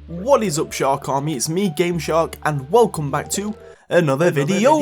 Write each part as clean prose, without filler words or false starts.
What is up, Shark Army? It's me, GameShark, and welcome back to another video.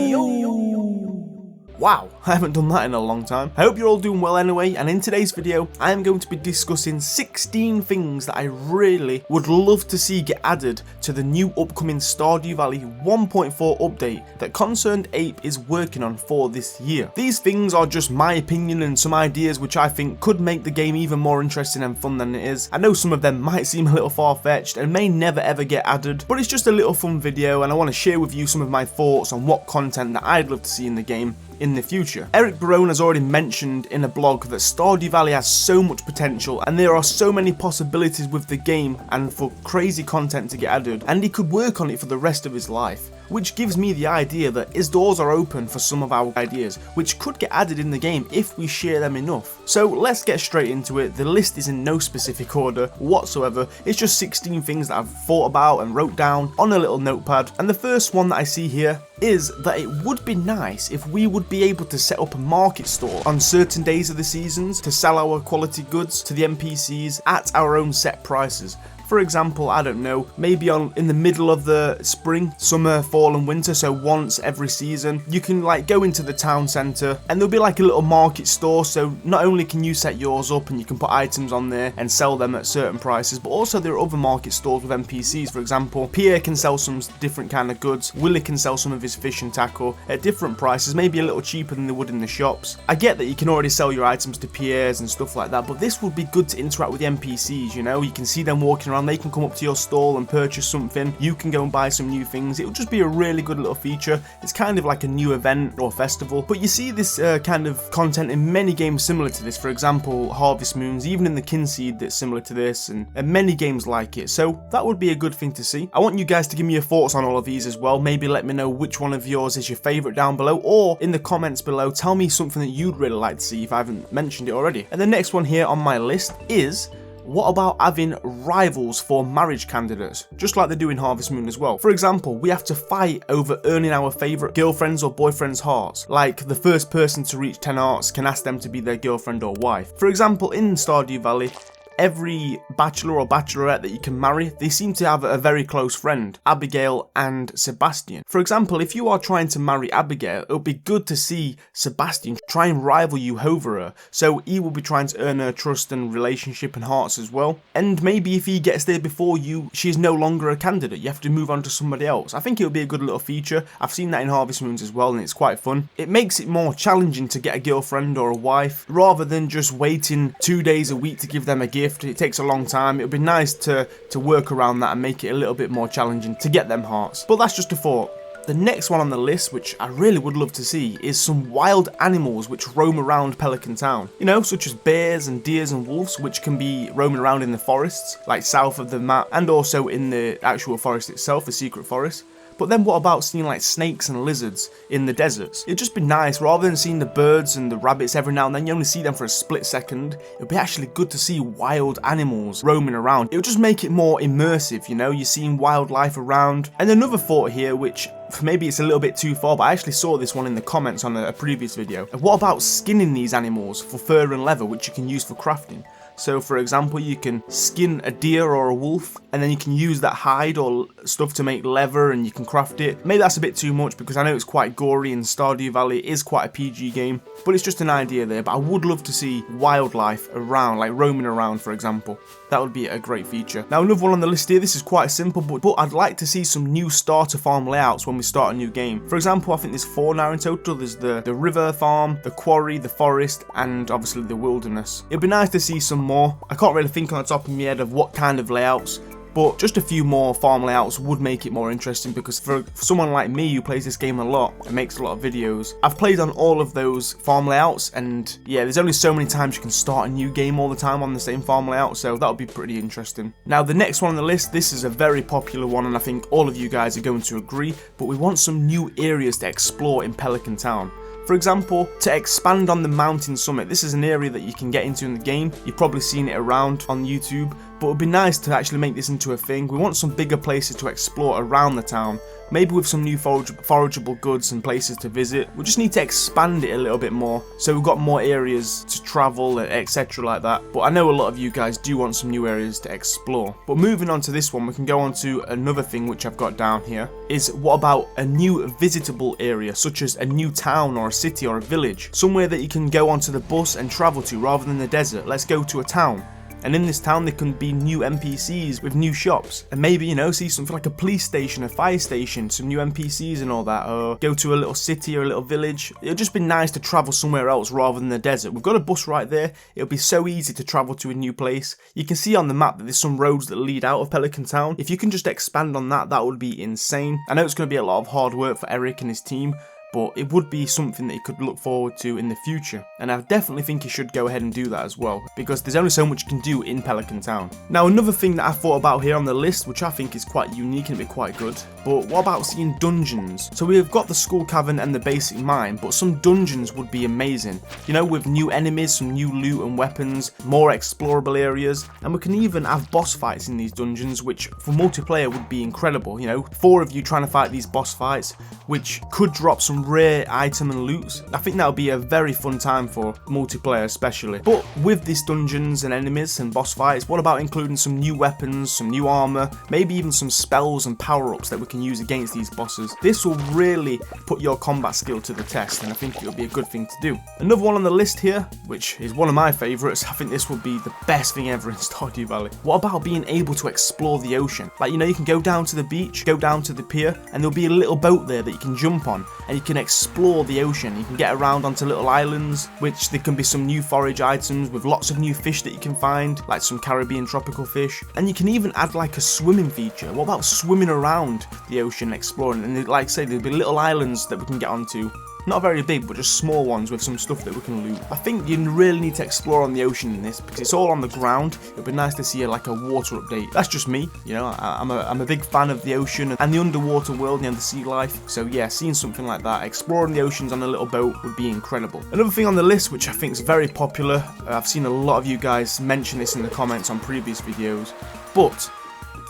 Wow, I haven't done that in a long time. I hope you're all doing well anyway, and in today's video, I am going to be discussing 16 things that I really would love to see get added to the new upcoming Stardew Valley 1.4 update that Concerned Ape is working on for this year. These things are just my opinion and some ideas which I think could make the game even more interesting and fun than it is. I know some of them might seem a little far-fetched and may never ever get added, but it's just a little fun video and I want to share with you some of my thoughts on what content that I'd love to see in the game in the future. Eric Barone has already mentioned in a blog that Stardew Valley has so much potential and there are so many possibilities with the game and for crazy content to get added, and he could work on it for the rest of his life. Which gives me the idea that his doors are open for some of our ideas, which could get added in the game if we share them enough. So let's get straight into it. The list is in no specific order whatsoever. It's just 16 things that I've thought about and wrote down on a little notepad. And the first one that I see here is that it would be nice if we would be able to set up a market store on certain days of the seasons to sell our quality goods to the NPCs at our own set prices. For example, I don't know, maybe in the middle of the spring, summer, fall and winter, so once every season, you can like go into the town centre and there'll be like a little market store, so not only can you set yours up and you can put items on there and sell them at certain prices, but also there are other market stores with NPCs. For example, Pierre can sell some different kind of goods, Willie can sell some of his fish and tackle at different prices, maybe a little cheaper than they would in the shops. I get that you can already sell your items to Pierre's and stuff like that, but this would be good to interact with the NPCs, you know, you can see them walking around. They can come up to your stall and purchase something, you can go and buy some new things. It would just be a really good little feature. It's kind of like a new event or festival, but you see this kind of content in many games similar to this. For example, Harvest Moons, even in the Kinseed that's similar to this, and many games like it, so that would be a good thing to see. I want you guys to give me your thoughts on all of these as well. Maybe let me know which one of yours is your favourite down below, or in the comments below tell me something that you'd really like to see if I haven't mentioned it already. And the next one here on my list is, what about having rivals for marriage candidates, just like they do in Harvest Moon as well? For example, we have to fight over earning our favourite girlfriends or boyfriends' hearts, like the first person to reach 10 hearts can ask them to be their girlfriend or wife. For example, in Stardew Valley, every bachelor or bachelorette that you can marry, they seem to have a very close friend, Abigail and Sebastian. For example, if you are trying to marry Abigail, it would be good to see Sebastian try and rival you over her, so he will be trying to earn her trust and relationship and hearts as well. And maybe if he gets there before you, she is no longer a candidate, you have to move on to somebody else. I think it would be a good little feature. I've seen that in Harvest Moons as well and it's quite fun. It makes it more challenging to get a girlfriend or a wife, rather than just waiting 2 days a week to give them a gift. It takes a long time. It would be nice to work around that and make it a little bit more challenging to get them hearts. But that's just a thought. The next one on the list, which I really would love to see, is some wild animals which roam around Pelican Town. You know, such as bears and deers and wolves, which can be roaming around in the forests, like south of the map, and also in the actual forest itself, the secret forest. But then what about seeing like snakes and lizards in the deserts? It'd just be nice, rather than seeing the birds and the rabbits every now and then, you only see them for a split second. It'd be actually good to see wild animals roaming around. It would just make it more immersive, you know, you're seeing wildlife around. And another thought here, which maybe it's a little bit too far, but I actually saw this one in the comments on a previous video. What about skinning these animals for fur and leather, which you can use for crafting? So for example, you can skin a deer or a wolf and then you can use that hide or stuff to make leather and you can craft it. Maybe that's a bit too much because I know it's quite gory and Stardew Valley is quite a PG game, but it's just an idea there. But I would love to see wildlife around, like roaming around, for example. That would be a great feature. Now another one on the list here, this is quite simple, but I'd like to see some new starter farm layouts when we start a new game. For example, I think there's 4 now in total. There's the river farm, the quarry, the forest, and obviously the wilderness. It'd be nice to see some more. I can't really think on the top of my head of what kind of layouts, but just a few more farm layouts would make it more interesting, because for someone like me who plays this game a lot and makes a lot of videos, I've played on all of those farm layouts, and yeah, there's only so many times you can start a new game all the time on the same farm layout, so that would be pretty interesting. Now the next one on the list, this is a very popular one and I think all of you guys are going to agree, but we want some new areas to explore in Pelican Town. For example, to expand on the mountain summit, this is an area that you can get into in the game. You've probably seen it around on YouTube, but it would be nice to actually make this into a thing. We want some bigger places to explore around the town, maybe with some new forageable goods and places to visit. We just need to expand it a little bit more, so we've got more areas to travel, etc. like that. But I know a lot of you guys do want some new areas to explore. But moving on to this one, we can go on to another thing which I've got down here, is what about a new visitable area, such as a new town or a city or a village, somewhere that you can go onto the bus and travel to rather than the desert. Let's go to a town. And in this town there can be new NPCs with new shops, and maybe, you know, see something like a police station, a fire station, some new NPCs and all that, or go to a little city or a little village. It'll just be nice to travel somewhere else rather than the desert. We've got a bus right there. It'll be so easy to travel to a new place. You can see on the map that there's some roads that lead out of Pelican Town. If you can just expand on that, that would be insane. I know it's going to be a lot of hard work for Eric and his team, but it would be something that you could look forward to in the future, and I definitely think you should go ahead and do that as well, because there's only so much you can do in Pelican Town. Now, another thing that I thought about here on the list, which I think is quite unique and be quite good, but what about seeing dungeons? So we've got the Skull Cavern and the basic mine, but some dungeons would be amazing, you know, with new enemies, some new loot and weapons, more explorable areas, and we can even have boss fights in these dungeons, which for multiplayer would be incredible. You know, 4 of you trying to fight these boss fights, which could drop some rare item and loots. I think that would be a very fun time for multiplayer especially. But with these dungeons and enemies and boss fights, what about including some new weapons, some new armor, maybe even some spells and power-ups that we can use against these bosses? This will really put your combat skill to the test, and I think it would be a good thing to do. Another one on the list here, which is one of my favourites, I think this would be the best thing ever in Stardew Valley. What about being able to explore the ocean? Like, you know, you can go down to the beach, go down to the pier, and there'll be a little boat there that you can jump on, and you can explore the ocean. You can get around onto little islands, which there can be some new forage items with lots of new fish that you can find, like some Caribbean tropical fish, and you can even add like a swimming feature. What about swimming around the ocean, exploring? And like I say, there'll be little islands that we can get onto. Not very big, but just small ones with some stuff that we can loot. I think you really need to explore on the ocean in this, because it's all on the ground. It'd be nice to see like a water update. That's just me, you know. I'm a big fan of the ocean and the underwater world, you know, the sea life. So yeah, seeing something like that, exploring the oceans on a little boat, would be incredible. Another thing on the list, which I think is very popular, I've seen a lot of you guys mention this in the comments on previous videos, but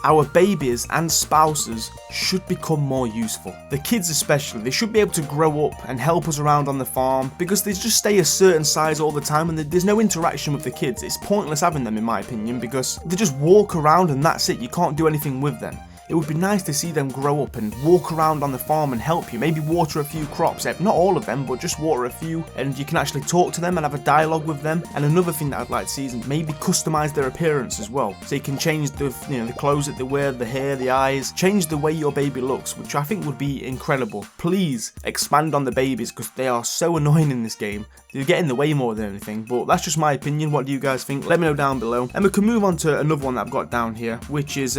our babies and spouses should become more useful. The kids especially, they should be able to grow up and help us around on the farm, because they just stay a certain size all the time and there's no interaction with the kids. It's pointless having them, in my opinion, because they just walk around and that's it. You can't do anything with them. It would be nice to see them grow up and walk around on the farm and help you, maybe water a few crops, not all of them, but just water a few, and you can actually talk to them and have a dialogue with them. And another thing that I'd like to see is maybe customize their appearance as well, so you can change the, you know, the clothes that they wear, the hair, the eyes, change the way your baby looks, which I think would be incredible. Please expand on the babies, because they are so annoying in this game. They get in the way more than anything, but that's just my opinion. What do you guys think? Let me know down below. And we can move on to another one that I've got down here, which is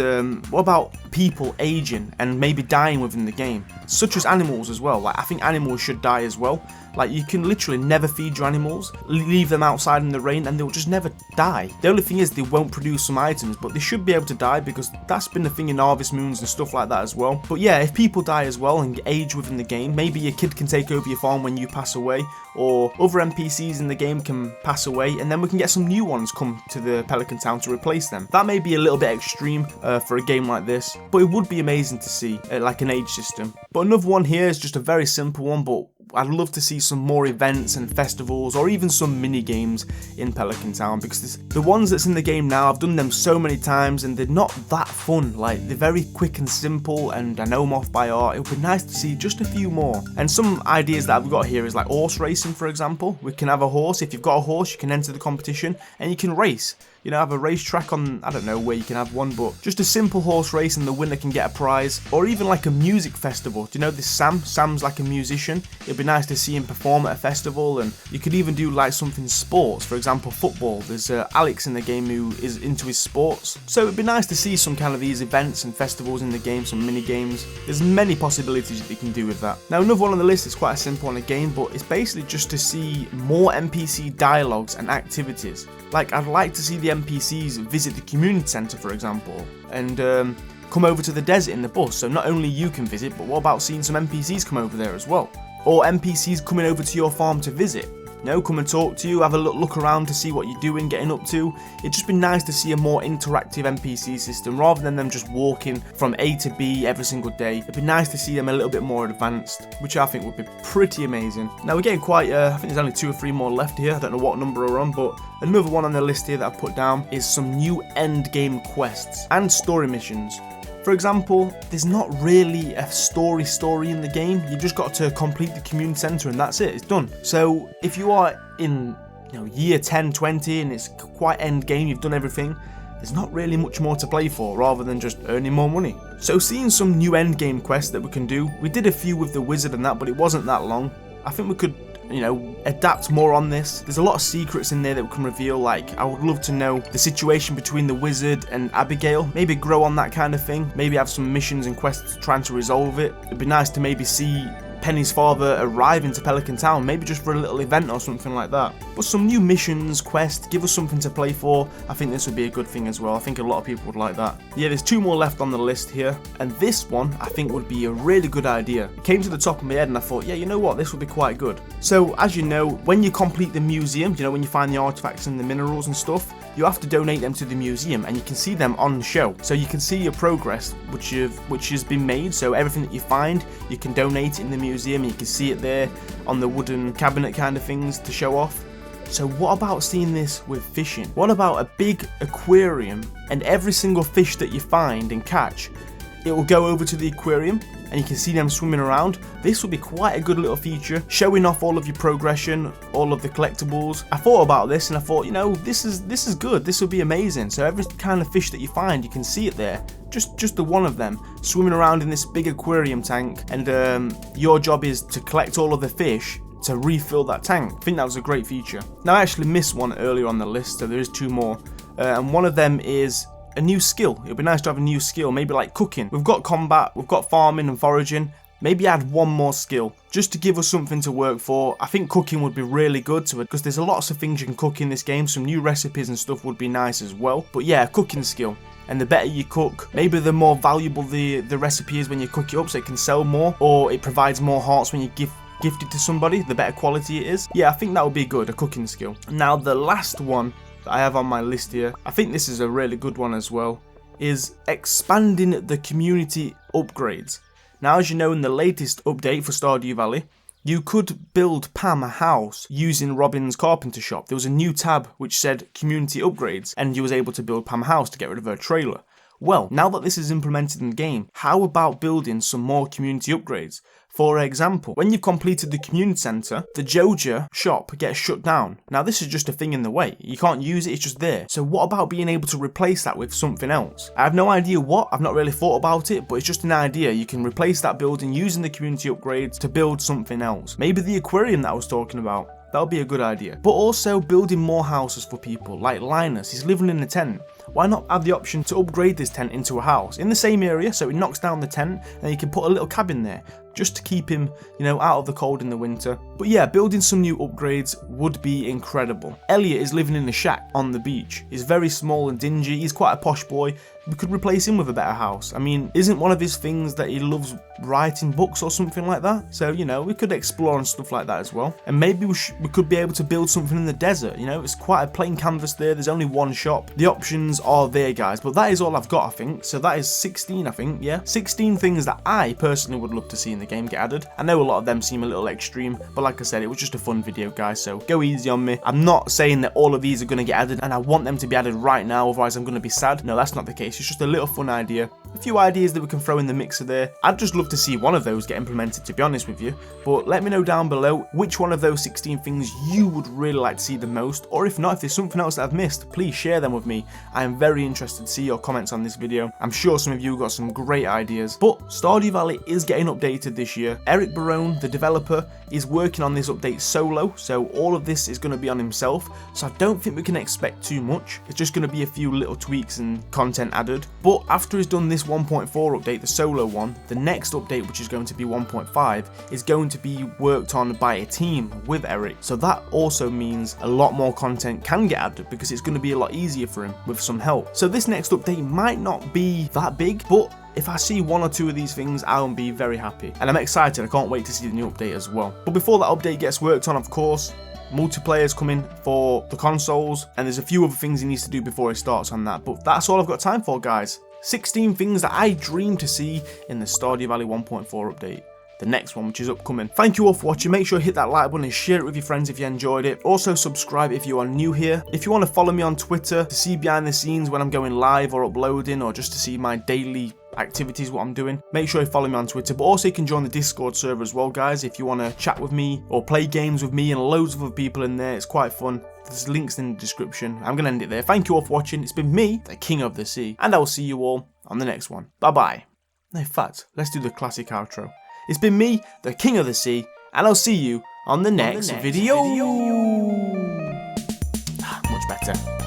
what about people aging and maybe dying within the game, such as animals as well. Like, I think animals should die as well. Like, you can literally never feed your animals, leave them outside in the rain, and they'll just never die. The only thing is they won't produce some items, but they should be able to die, because that's been the thing in Harvest Moons and stuff like that as well. But yeah, if people die as well and age within the game, maybe your kid can take over your farm when you pass away, or other NPCs in the game can pass away, and then we can get some new ones come to the Pelican Town to replace them. That may be a little bit extreme for a game like this, but it would be amazing to see, like an age system. But another one here is just a very simple one, but I'd love to see some more events and festivals, or even some mini games in Pelican Town, because the ones that's in the game now, I've done them so many times and they're not that fun. Like, they're very quick and simple, and I know them off by heart. It would be nice to see just a few more. And some ideas that I've got here is like horse racing, for example. We can have a horse. If you've got a horse, you can enter the competition and you can race. You know, have a racetrack on, I don't know where you can have one, but just a simple horse race and the winner can get a prize. Or even like a music festival. Do you know this Sam? Sam's like a musician. It'd be nice to see him perform at a festival, and you could even do like something sports, for example football. There's Alex in the game who is into his sports. So it'd be nice to see some kind of these events and festivals in the game, some mini games. There's many possibilities that you can do with that. Now, another one on the list is quite a simple one again, but it's basically just to see more NPC dialogues and activities. Like, I'd like to see the NPCs visit the community centre, for example, and come over to the desert in the bus. So not only you can visit, but what about seeing some NPCs come over there as well? Or NPCs coming over to your farm to visit? you know, come and talk to you, have a look around to see what you're doing, getting up to. It'd just be nice to see a more interactive NPC system rather than them just walking from A to B every single day. It'd be nice to see them a little bit more advanced, which I think would be pretty amazing. Now we're getting quite, I think there's only 2 or 3 more left here. I don't know what number we're on, but another one on the list here that I've put down is some new endgame quests and story missions. For example, there's not really a story in the game. You just got to complete the community center and that's it, it's done. So if you are in, you know, year 10, 20 and it's quite end game, you've done everything, there's not really much more to play for rather than just earning more money. So seeing some new end game quests that we can do, we did a few with the wizard and that, but it wasn't that long. I think we could, you know, adapt more on this. There's a lot of secrets in there that we can reveal. Like, I would love to know the situation between the wizard and Abigail. Maybe grow on that kind of thing. Maybe have some missions and quests trying to resolve it. It'd be nice to maybe see Penny's father arrive into Pelican Town, maybe just for a little event or something like that. But some new missions, quests, give us something to play for. I think this would be a good thing as well. I think a lot of people would like that. Yeah, there's 2 more left on the list here, and this one I think would be a really good idea. It came to the top of my head and I thought, yeah, you know what, this would be quite good. So as you know, when you complete the museum, you know, when you find the artifacts and the minerals and stuff, you have to donate them to the museum and you can see them on the show. So you can see your progress which has been made. So everything that you find, you can donate it in the museum. You can see it there on the wooden cabinet kind of things to show off. So what about seeing this with fishing? What about a big aquarium and every single fish that you find and catch, it will go over to the aquarium and you can see them swimming around. This would be quite a good little feature, showing off all of your progression, all of the collectibles. I thought about this and I thought, you know, this is good. This would be amazing. So every kind of fish that you find, you can see it there. Just the one of them swimming around in this big aquarium tank, and your job is to collect all of the fish to refill that tank. I think that was a great feature. Now I actually missed one earlier on the list, so there is 2 more, and one of them is a new skill. It would be nice to have a new skill, maybe like cooking. We've got combat, we've got farming and foraging. Maybe add one more skill just to give us something to work for. I think cooking would be really good to it because there's lots of things you can cook in this game. Some new recipes and stuff would be nice as well. But yeah, cooking skill. And the better you cook, maybe the more valuable the recipe is when you cook it up, so it can sell more, or it provides more hearts when you gift it to somebody, the better quality it is. Yeah, I think that would be good, a cooking skill. Now the last one that I have on my list here, I think this is a really good one as well, is expanding the community upgrades. Now as you know, in the latest update for Stardew Valley, you could build Pam a house using Robin's carpenter shop. There was a new tab which said community upgrades, and you was able to build Pam a house to get rid of her trailer. Well, now that this is implemented in the game, how about building some more community upgrades? For example, when you've completed the community centre, the Joja shop gets shut down. Now this is just a thing in the way. You can't use it, it's just there. So what about being able to replace that with something else? I have no idea what, I've not really thought about it, but it's just an idea. You can replace that building using the community upgrades to build something else. Maybe the aquarium that I was talking about. That would be a good idea. But also building more houses for people, like Linus, he's living in a tent. Why not have the option to upgrade this tent into a house in the same area, so it knocks down the tent and you can put a little cabin there just to keep him, you know, out of the cold in the winter. But yeah, building some new upgrades would be incredible. Elliot is living in a shack on the beach. He's very small and dingy. He's quite a posh boy. We could replace him with a better house. I mean, isn't one of his things that he loves writing books or something like that? So, you know, we could explore and stuff like that as well. And maybe we could be able to build something in the desert. You know, it's quite a plain canvas there. There's only one shop. The options are there, guys. But that is all I've got, I think. So that is 16, I think, yeah. 16 things that I personally would love to see in the game get added. I know a lot of them seem a little extreme, but like I said, it was just a fun video, guys, so go easy on me. I'm not saying that all of these are going to get added and I want them to be added right now, otherwise I'm going to be sad. No, that's not the case. It's just a little fun idea. A few ideas that we can throw in the mixer there. I'd just love to see one of those get implemented, to be honest with you. But let me know down below which one of those 16 things you would really like to see the most, or if not, if there's something else that I've missed, please share them with me. I am very interested to see your comments on this video. I'm sure some of you got some great ideas. But Stardew Valley is getting updated this year. Eric Barone, the developer, is working on this update solo, so all of this is going to be on himself, so I don't think we can expect too much. It's just going to be a few little tweaks and content added. But after he's done this 1.4 update, the solo one, the next update, which is going to be 1.5, is going to be worked on by a team with Eric, so that also means a lot more content can get added because it's going to be a lot easier for him with some help. So this next update might not be that big, but if I see 1 or 2 of these things, I'll be very happy. And I'm excited, I can't wait to see the new update as well. But before that update gets worked on, of course, multiplayer is coming for the consoles, and there's a few other things he needs to do before he starts on that. But that's all I've got time for, guys. 16 things that I dream to see in the Stardew Valley 1.4 update. The next one, which is upcoming. Thank you all for watching. Make sure you hit that like button and share it with your friends if you enjoyed it. Also subscribe if you are new here. If you want to follow me on Twitter to see behind the scenes when I'm going live or uploading, or just to see my daily activities, what I'm doing, make sure you follow me on Twitter. But also you can join the Discord server as well, guys, if you want to chat with me or play games with me and loads of other people in there. It's quite fun. There's links in the description. I'm going to end it there. Thank you all for watching. It's been me, the King of the Sea, and I will see you all on the next one. Bye bye. In fact, let's do the classic outro. It's been me, the King of the Sea, and I'll see you on the next video. Much better.